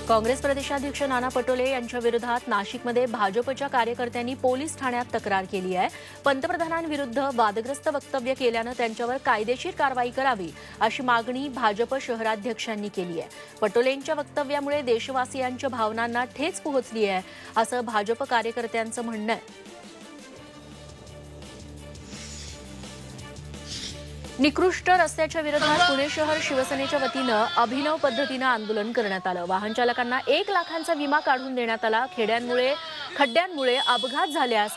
काँग्रेस प्रदेशाध्यक्ष नाना पटोले यांच्या विरोधात नाशिकमध्ये भाजपच्या कार्यकर्त्यांनी पोलीस ठाण्यात तक्रार केली आहे। पंतप्रधानांविरुद्ध वादग्रस्त वक्तव्य केल्यानं त्यांच्यावर कायदेशीर कारवाई करावी अशी मागणी भाजप शहराध्यक्षांनी केली आहे। पटोलेंच्या वक्तव्यामुळे देशवासियांच्या भावनांना ठेच पोहोचली आहे असं भाजप कार्यकर्त्यांचं म्हणणं आहे। निकृष्ट रस्त्याच्या विरोधात पुणे शहर शिवसेनेच्या वतीनं अभिनव पद्धतीनं आंदोलन करण्यात आलं। वाहन चालकांना 1 लाखांचा विमा काढून देण्यात आला। खड्ड्यांमुळे अपघात झाल्यास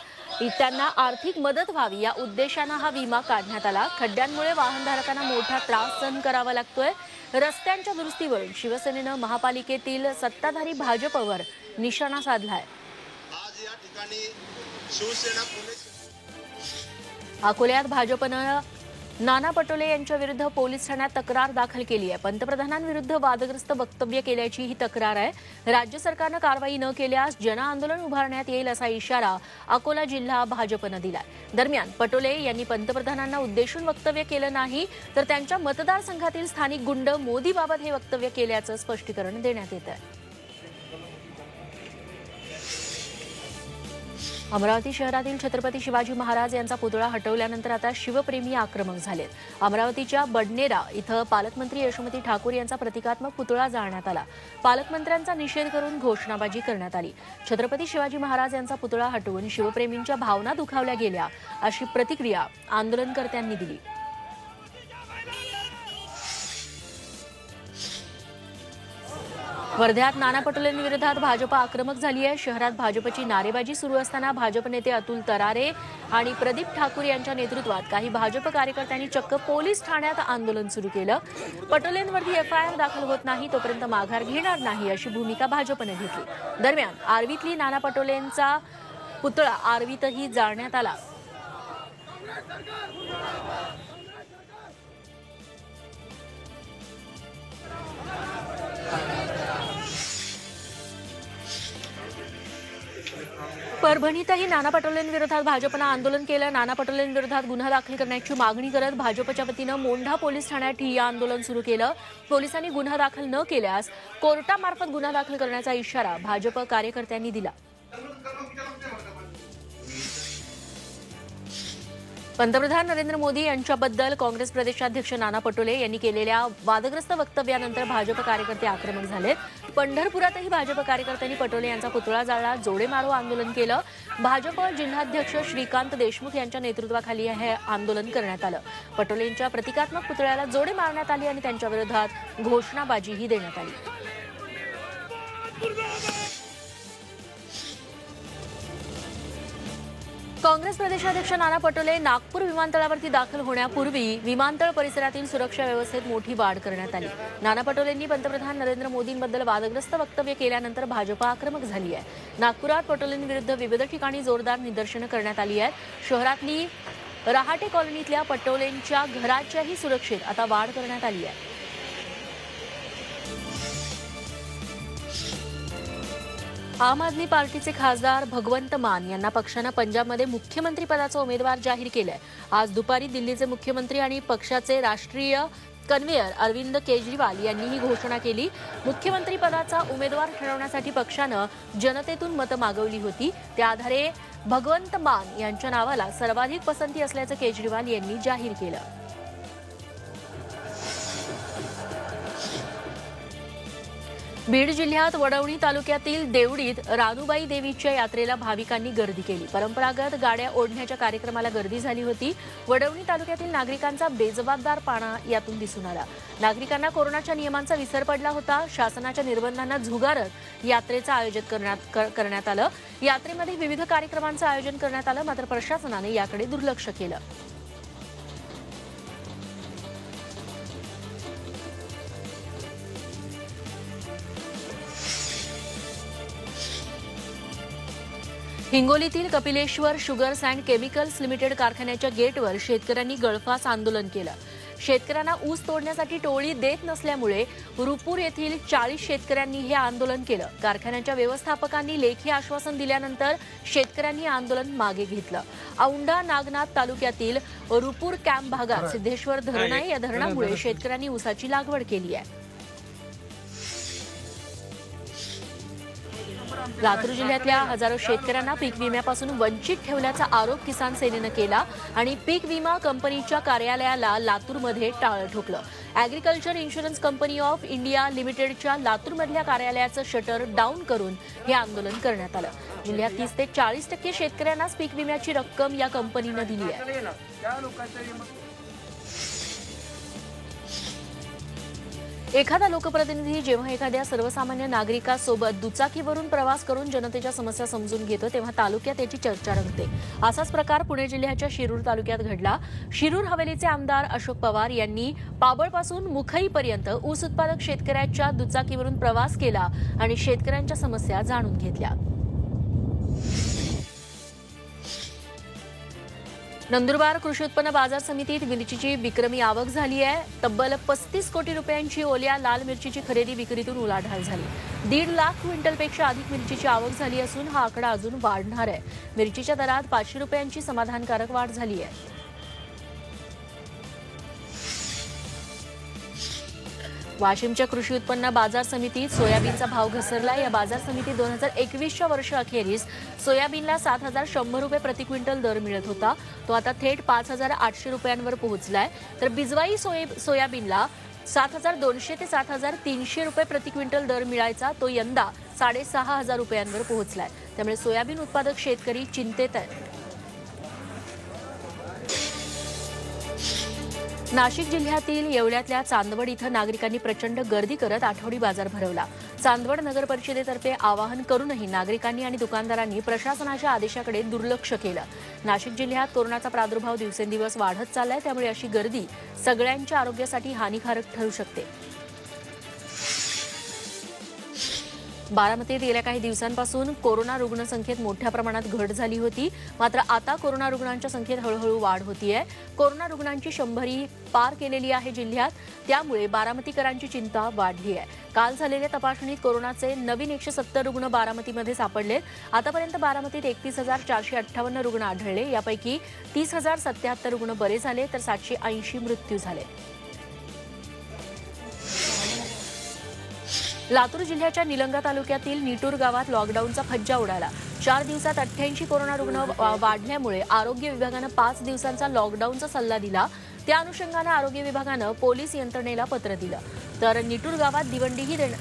त्यांना आर्थिक मदत व्हावी या उद्देशानं हा विमा काढण्यात आला। खड्ड्यांमुळे वाहनधारकांना मोठा त्रास सहन करावा लागतोय। रस्त्यांच्या दुरुस्तीवरून शिवसेनेनं महापालिकेतील सत्ताधारी भाजपवर निशाणा साधलाय। आज या ठिकाणी शिवसेना अकोल्यात भाजपनं नाना पटोले यांच्या विरुद्ध पोलीस ठाण्यात तक्रार दाखल केली आहे। पंतप्रधानांविरुद्ध वादग्रस्त वक्तव्य केल्याची ही तक्रार आहे। राज्य सरकारनं कारवाई न केल्यास जनआंदोलन उभारण्यात येईल असा इशारा अकोला जिल्हा भाजपनं दिलाय। दरम्यान पटोले यांनी पंतप्रधानांना उद्देशून वक्तव्य केलं नाही तर त्यांच्या मतदारसंघातील स्थानिक गुंड मोदीबाबत हे वक्तव्य केल्याचं स्पष्टीकरण देण्यात येत आहे। अमरावती शहरातील छत्रपती शिवाजी महाराज यांचा पुतळा हटवल्यानंतर आता शिवप्रेमी आक्रमक झालेत। अमरावतीच्या बडनेरा इथं पालकमंत्री यशोमती ठाकूर यांचा प्रतिकात्मक पुतळा जाळण्यात आला। पालकमंत्र्यांचा निषेध करून घोषणाबाजी करण्यात आली। छत्रपती शिवाजी महाराज यांचा पुतळा हटवून शिवप्रेमींच्या भावना दुखावल्या गेल्या अशी प्रतिक्रिया आंदोलनकर्त्यांनी दिली। वर्ध्यात नाना पटोलेंविरोधात भाजप आक्रमक झाली आहे। शहरात भाजपची नारेबाजी सुरू असताना भाजप नेते अतुल तरारे आणि प्रदीप ठाकूर यांच्या नेतृत्वात काही भाजप कार्यकर्त्यांनी चक्क पोलीस ठाण्यात आंदोलन सुरू केलं। पटोलेंवरती एफआयआर दाखल होत नाही तोपर्यंत माघार घेणार नाही अशी भूमिका भाजपने घेतली। दरम्यान आर्वीतली नाना पटोलेंचा पुतळा आर्वीतही जाळण्यात आला। परभणीतही नाना पटोलेंविरोधात भाजपनं आंदोलन केलं। नाना पटोलेंविरोधात गुन्हा दाखल करण्याची मागणी करत भाजपच्या वतीनं मोंढा पोलीस ठाण्यात ठिय्या आंदोलन सुरू केलं। पोलिसांनी गुन्हा दाखल न केल्यास कोर्टामार्फत गुन्हा दाखल करण्याचा इशारा भाजप कार्यकर्त्यांनी दिला। पंतप्रधान नरेंद्र मोदी यांच्याबद्दल काँग्रेस प्रदेशाध्यक्ष नाना पटोले यांनी केलेल्या वादग्रस्त वक्तव्यानंतर भाजप कार्यकर्ते आक्रमक झालेत। पंढरपुरातही भाजप कार्यकर्त्यांनी पटोले यांचा पुतळा जाळला, जोडे मारो आंदोलन केलं। भाजप जिल्हाध्यक्ष श्रीकांत देशमुख यांच्या नेतृत्वाखाली हे आंदोलन करण्यात आलं। पटोलेंच्या प्रतिकात्मक पुतळ्याला जोडे मारण्यात आली आणि त्यांच्या विरोधात घोषणाबाजीही देण्यात आली। काँग्रेस प्रदेशाध्यक्ष नाना पटोले नागपूर विमानतळावरती दाखल होण्यापूर्वी विमानतळ परिसरातील सुरक्षा व्यवस्थेत मोठी वाढ करण्यात आली। नाना पटोलेंनी पंतप्रधान नरेंद्र मोदींबद्दल वादग्रस्त वक्तव्य केल्यानंतर भाजप आक्रमक झाली आहे। नागपुरात पटोलेंविरुद्ध विविध ठिकाणी जोरदार निदर्शनं करण्यात आली आहेत। शहरातली रहाटे कॉलनीतल्या पटोलेंच्या घराच्याही सुरक्षेत आता वाढ करण्यात आली आहे। आम आदमी पार्टीचे खासदार भगवंत मान यांना पक्षानं पंजाबमध्ये मुख्यमंत्री पदाचा उमेदवार जाहीर केलाय। आज दुपारी दिल्लीचे मुख्यमंत्री आणि पक्षाचे राष्ट्रीय कन्व्हेयर अरविंद केजरीवाल यांनी ही घोषणा केली। मुख्यमंत्री पदाचा उमेदवार ठरवण्यासाठी पक्षानं जनतेतून मतं मागवली होती। त्या आधारे भगवंत मान यांच्या नावाला सर्वाधिक पसंती असल्याचं केजरीवाल यांनी जाहीर केलं। बीड जिल्ह्यात वडवणी तालुक्यातील देवडीत रानुबाई देवीच्या यात्रेला भाविकांनी गर्दी केली। परंपरागत गाड्या ओढण्याच्या कार्यक्रमाला गर्दी झाली होती। वडवणी तालुक्यातील नागरिकांचा बेजबाबदारपणा यातून दिसून आला। नागरिकांना कोरोनाच्या नियमांचा विसर पडला होता। शासनाच्या निर्बंधांना झुगारत यात्रेचं आयोजन करण्यात आलं। यात्रेमध्ये विविध कार्यक्रमांचं आयोजन करण्यात आलं, मात्र प्रशासनाने याकडे दुर्लक्ष केलं। हिंगोलीतील Kapileshwar sugars and chemicals limited कारखान्याच्या गेटवर शेतकऱ्यांनी गळफास आंदोलन केलं। शेतकऱ्यांना ऊस तोडण्यासाठी टोळी देत नसल्यामुळे रुपूर येथील 40 शेतकऱ्यांनी हे आंदोलन केलं। कारखान्याच्या व्यवस्थापकांनी लेखी आश्वासन दिल्यानंतर शेतकऱ्यांनी आंदोलन मागे घेतलं। औंढा नागनाथ तालुक्यातील रुपूर कॅम्प भागात सिद्धेश्वर धरण आहे। या धरणामुळे शेतकऱ्यांनी ऊसाची लागवड केली आहे। लातूर जिल्ह्यातल्या हजारो शेतकऱ्यांना पीक विम्यापासून वंचित ठेवल्याचा आरोप किसान सेनेनं केला आणि पीक विमा कंपनीच्या कार्यालयाला लातूरमध्ये टाळं ठोकलं. Agriculture insurance company of India लिमिटेडच्या लातूरमधल्या कार्यालयाचं शटर डाऊन करून हे आंदोलन करण्यात आलं. जिल्ह्यात 30 ते 40% शेतकऱ्यांनाच पीक विम्याची रक्कम या कंपनीनं दिली आहे. एखादा लोकप्रतिनिधी जेव्हा एखाद्या सर्वसामान्य नागरिकासोबत दुचाकीवरून प्रवास करून जनतेच्या समस्या समजून घेतो तेव्हा तालुक्यात याची चर्चा रंगते. असाच प्रकार पुणे जिल्ह्याच्या शिरूर तालुक्यात घडला. शिरूर हवेलीचे आमदार अशोक पवार यांनी पाबळपासून मुखईपर्यंत ऊस उत्पादक शेतकऱ्याच्या दुचाकीवरून प्रवास केला आणि शेतकऱ्यांच्या समस्या जाणून घेतल्या. नंदुरबार कृषी उत्पन्न बाजार समितीत मिरचीची विक्रमी आवक झाली आहे. तब्बल 35 कोटी रुपयांची ओल्या लाल मिरचीची खरेदी विक्रीतून उलाढाल झाली. 1.5 लाख क्विंटलपेक्षा अधिक मिरचीची आवक झाली असून हा आकडा अजून वाढणार आहे. मिरचीच्या दरात 500 रुपयांची समाधानकारक वाढ झाली आहे. वाशिमच्या कृषी उत्पन्न बाजार समितीत सोयाबीनचा भाव घसरला. या बाजार समितीत 2021च्या वर्षअखेरीस सोयाबीनला 7,100 रुपये प्रति क्विंटल दर मिळत होता. तो आता थेट 5,800 रुपयांवर पोहोचलाय. तर बिजवाई सोयाबीनला 7,200 ते 7,300 रुपये प्रति क्विंटल दर मिळायचा. तो यंदा 6,500 रुपयांवर पोहोचलाय. त्यामुळे सोयाबीन उत्पादक शेतकरी चिंतेत आहेत. नाशिक जिल्ह्यातील येवल्यातल्या चांदवड इथं नागरिकांनी प्रचंड गर्दी करत आठवडी बाजार भरवला. चांदवड नगर परिषदेतर्फे आवाहन करूनही नागरिकांनी आणि दुकानदारांनी प्रशासनाच्या आदेशाकडे दुर्लक्ष केलं. नाशिक जिल्ह्यात कोरोनाचा प्रादुर्भाव दिवसेंदिवस वाढत चाललाय. त्यामुळे अशी गर्दी सगळ्यांच्या आरोग्यासाठी हानिकारक ठरू शकते. बारामतीत गेल्या काही दिवसांपासून कोरोना रुग्णसंख्येत मोठ्या प्रमाणात घट झाली होती. मात्र आता कोरोना रुग्णांच्या संख्येत हळूहळू वाढ होतीये. कोरोना रुग्णांची 100 पार केलेली आहे जिल्ह्यात. त्यामुळे बारामतीकरांची चिंता वाढली आहे. काल झालेल्या तपासणीत कोरोनाचे नवीन 170 रुग्ण बारामतीमध्ये सापडलेत. आतापर्यंत बारामतीत 31,458 रुग्ण आढळले. यापैकी 30,077 रुग्ण बरे झाले तर 780 मृत्यू झाले. लातूर जिल्ह्याच्या निलंगा तालुक्यातील निटूर गावात लॉकडाऊनचा फज्जा उडाला. 4 दिवसात 88 कोरोना रुग्ण वाढल्यामुळे आरोग्य विभागानं 5 दिवसांचा लॉकडाऊनचा सल्ला दिला. त्या अनुषंगानं आरोग्य विभागानं पोलीस यंत्रणेला पत्र दिलं. तर निटूर गावात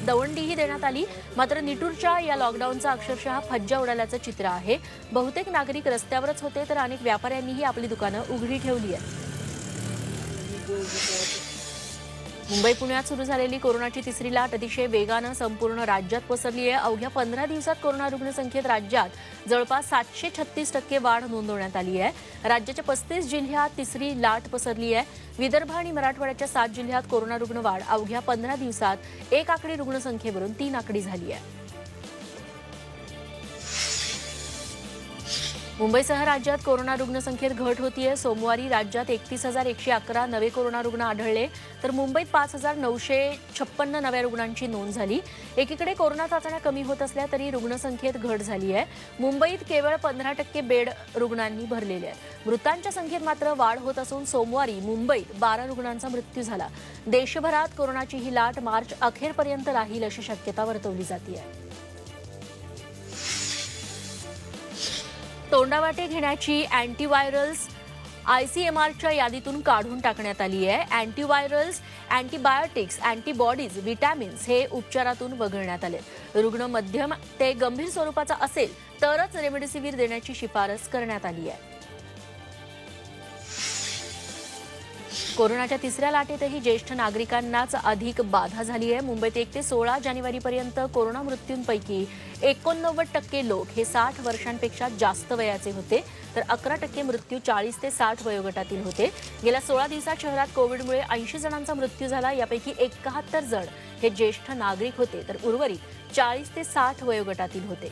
दवंडीही देण्यात आली. मात्र निटूरच्या या लॉकडाऊनचा अक्षरशः फज्जा उडाल्याचं चित्र आहे. बहुतेक नागरिक रस्त्यावरच होते तर अनेक व्यापाऱ्यांनीही आपली दुकानं उघडी ठेवली आहेत. मुंबई पुण्यात सुरू झालेली कोरोनाची 3री लाट अतिशय वेगानं संपूर्ण राज्यात पसरली आहे. अवघ्या 15 दिवसात कोरोना रुग्णसंख्येत राज्यात जवळपास 736% वाढ नोंदवण्यात आली आहे. राज्याच्या 35 जिल्ह्यात 3री लाट पसरली आहे. विदर्भ आणि मराठवाड्याच्या 7 जिल्ह्यात कोरोना रुग्ण वाढ अवघ्या 15 दिवसात 1 आकडी रुग्णसंख्येवरून 3 आकडी झाली आहे. मुंबईसह राज्यात कोरोना रुग्णसंख्येत घट होतीये. सोमवारी राज्यात 31,111 नवे कोरोना रुग्ण आढळले तर मुंबईत 5,956 नव्या रुग्णांची नोंद झाली. एकीकडे कोरोना चाचण्या कमी होत असल्या तरी रुग्णसंख्येत घट झाली आहे. मुंबईत केवळ 15% बेड रुग्णांनी भरलेले आहेत. मृतांच्या संख्येत मात्र वाढ होत असून सोमवारी मुंबईत 12 रुग्णांचा मृत्यू झाला. देशभरात कोरोनाची ही लाट मार्च अखेरपर्यंत राहील अशी शक्यता वर्तवली जाते. तोंडावाटे घेण्याची अँटीव्हायरल्स ICMRच्या यादीतून काढून टाकण्यात आली आहे. अँटीव्हायरल्स, अँटीबायोटिक्स, अँटीबॉडीज, विटॅमिन्स हे उपचारातून वगळण्यात आले. रुग्ण मध्यम ते गंभीर स्वरूपाचा असेल तरच रेमडेसिवीर देण्याची शिफारस करण्यात आली आहे. कोरोनाच्या 3ऱ्या लाटेतही ज्येष्ठ नागरिकांनाच अधिक बाधा झाली आहे. मुंबईत 1 ते 16 जानेवारीपर्यंत कोरोना मृत्यूंपैकी 89% लोक हे 60 वर्षांपेक्षा जास्त वयाचे होते तर 11% मृत्यू 40 ते 60 वयोगटातील होते. गेल्या 16 दिवसात शहरात कोविडमुळे 80 जणांचा मृत्यू झाला. यापैकी 71 जण हे ज्येष्ठ नागरिक होते तर उर्वरित 40 ते 60 वयोगटातील होते.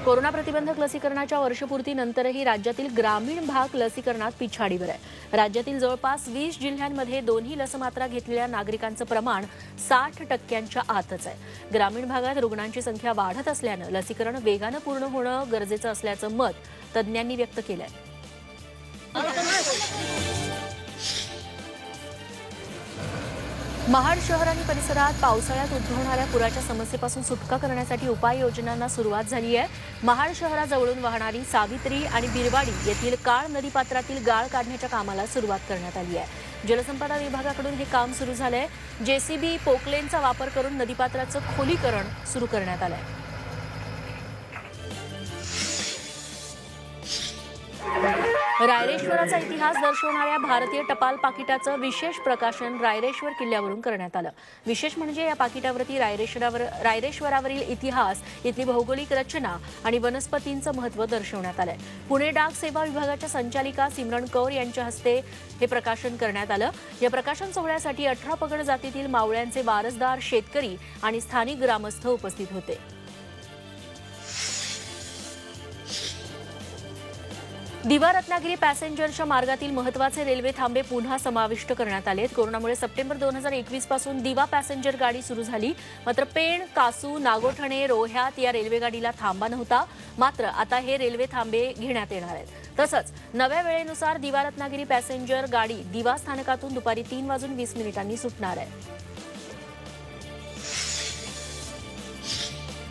कोरोना प्रतिबंधक लसीकरणाच्या वर्षपूर्तीनंतरही राज्यातील ग्रामीण भाग लसीकरणात पिछाडीवर आहे. राज्यातील जवळपास 20 जिल्ह्यांमध्ये दोन्ही लसमात्रा घेतलेल्या नागरिकांचं प्रमाण 60% आतच आहे. ग्रामीण भागात रुग्णांची संख्या वाढत असल्यानं लसीकरण वेगानं पूर्ण होणं गरजेचं असल्याचं मत तज्ज्ञांनी व्यक्त केलंय. महाड शहर आणि परिसरात पावसाळ्यात उद्भवणाऱ्या पुराच्या समस्येपासून सुटका करण्यासाठी उपाययोजनांना सुरुवात झाली आहे. महाड शहराजवळून वाहणारी सावित्री आणि बिरवाडी येथील काळ नदीपात्रातील गाळ काढण्याच्या कामाला सुरुवात करण्यात आली आहे. जलसंपदा विभागाकडून हे काम सुरू झालंय. जेसीबी पोकलेनचा वापर करून नदीपात्राचं खोलीकरण सुरू करण्यात आलंय. रायरेश्वराचा इतिहास दर्शवणाऱ्या भारतीय टपाल पाकिटाचं विशेष प्रकाशन रायरेश्वर किल्ल्यावरून करण्यात आलं. विशेष म्हणजे या पाकिटावरती रायरेश्वरावरील इतिहास, इथली भौगोलिक रचना आणि वनस्पतींचं महत्त्व दर्शवण्यात आलंय. पुणे डाक सेवा विभागाच्या संचालिका सिमरन कौर यांच्या हस्ते हे प्रकाशन करण्यात आलं. या प्रकाशन सोहळ्यासाठी 18 पगड जातीतील मावळ्यांचे वारसदार, शेतकरी आणि स्थानिक ग्रामस्थ उपस्थित होते. दिवा रत्नागिरी पॅसेंजरच्या मार्गातील महत्त्वाचे रेल्वे थांबे पुन्हा समाविष्ट करण्यात आलेत. कोरोनामुळे सप्टेंबर 2021 पासून दिवा पॅसेंजर गाडी सुरू झाली. मात्र पेण, कासू, नागोठणे, रोह्यात या रेल्वेगाडीला थांबा नव्हता. मात्र आता हे रेल्वे थांबे घेण्यात येणार आहेत. तसंच नव्या वेळेनुसार दिवा रत्नागिरी पॅसेंजर गाडी दिवा स्थानकातून दुपारी 3:20 सुटणार आहे.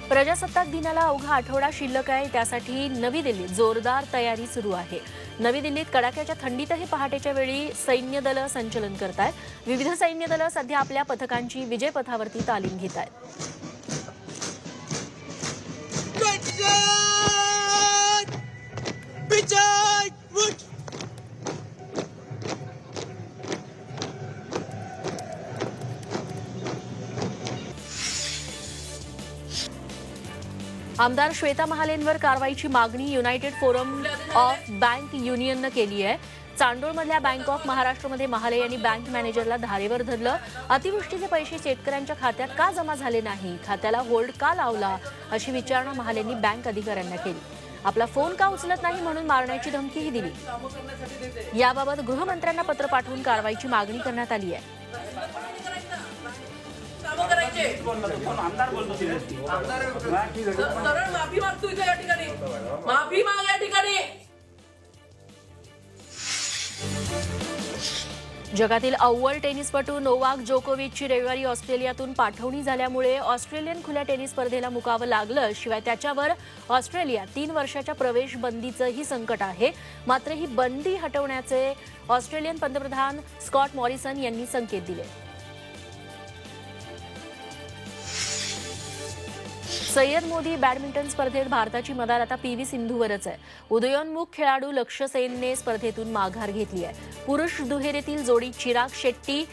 प्रजासत्ताक दिनाला अवघा आठवडा शिल्लक आहे. त्यासाठी नवी दिल्लीत जोरदार तयारी सुरू आहे. नवी दिल्लीत कडाक्याच्या थंडीतही पहाटेच्या वेळी सैन्य दलं संचलन करत आहेत. विविध सैन्य दलं सध्या आपल्या पथकांची विजयपथावरती तालीम घेत आहेत. आमदार श्वेता महालेंवर कारवाईची मागणी युनायटेड फोरम ऑफ बँक युनियननं केली आहे. चांडोळमधल्या बँक ऑफ महाराष्ट्रमध्ये महाले यांनी बँक मॅनेजरला धारेवर धरलं. अतिवृष्टीचे पैसे शेतकऱ्यांच्या खात्यात का जमा झाले नाही, खात्याला होल्ड का लावला, अशी विचारणा महालेंनी बँक अधिकाऱ्यांना केली. आपला फोन का उचलत नाही म्हणून मारण्याची धमकीही दिली. याबाबत गृहमंत्र्यांना पत्र पाठवून कारवाईची मागणी करण्यात आली आहे. जगातील अव्वल टेनिसपटू नोवाक जोकोविचची रविवारी ऑस्ट्रेलियातून पाठवणी झाल्यामुळे ऑस्ट्रेलियन खुल्या टेनिस स्पर्धेला मुकावं लागलं. शिवाय त्याच्यावर ऑस्ट्रेलिया 3 वर्षाच्या प्रवेश बंदीचंही संकट आहे. मात्र ही बंदी हटवण्याचे ऑस्ट्रेलियन पंतप्रधान स्कॉट मॉरिसन यांनी संकेत दिले. सय्यद मोदी बॅडमिंटन स्पर्धेत भारताची मदार आता पीव्ही सिंधूवरच आहे. उदयोन्मुख खेळाडू लक्ष्य सेनने स्पर्धेतून माघार घेतली आहे. पुरुष दुहेरीतील जोडी चिराग शेट्टी,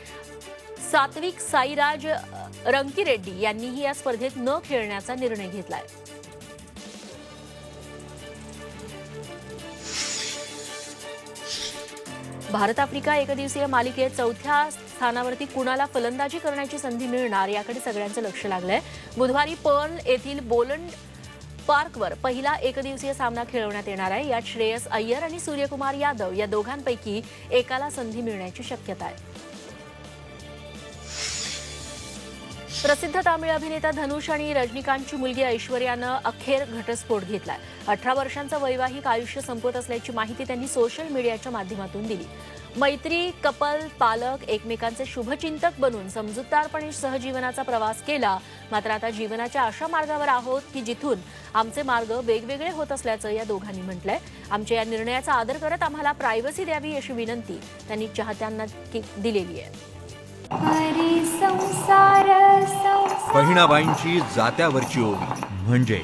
सात्विक साईराज रंकीरेड्डी यांनीही या स्पर्धेत न खेळण्याचा निर्णय घेतलाय. भारत आफ्रिका एकदिवसीय मालिकेत 4थ्या स्थानावरती कुणाला फलंदाजी करण्याची संधी मिळणार याकडे सगळ्यांचं लक्ष लागलंय. बुधवारी पर्ल येथील बोलंड पार्कवर पहिला एकदिवसीय सामना खेळवण्यात येणार आहे. यात श्रेयस अय्यर आणि सूर्यकुमार यादव या दोघांपैकी एकाला संधी मिळण्याची शक्यता आहे. प्रसिद्ध तामिळ अभिनेता धनुष आणि रजनीकांतची मुलगी ऐश्वर्यानं अखेर घटस्फोट घेतलाय. 18 वर्षांचं वैवाहिक आयुष्य संपत असल्याची माहिती त्यांनी सोशल मीडियाच्या माध्यमातून दिली. मैत्री, कपल, पालक एकमेकांचे शुभचिंतक बनून समजूतदारपणे सहजीवनाचा प्रवास केला. मात्र आता जीवनाच्या अशा मार्गावर आहोत की जिथून आमचे मार्ग वेगवेगळे होत असल्याचं या दोघांनी म्हटलंय. आमच्या या निर्णयाचा आदर करत आम्हाला प्रायव्हसी द्यावी अशी विनंती त्यांनी चाहत्यांना दिलेली आहे. बहिणाबाईंची जात्यावरची ओवी म्हणजे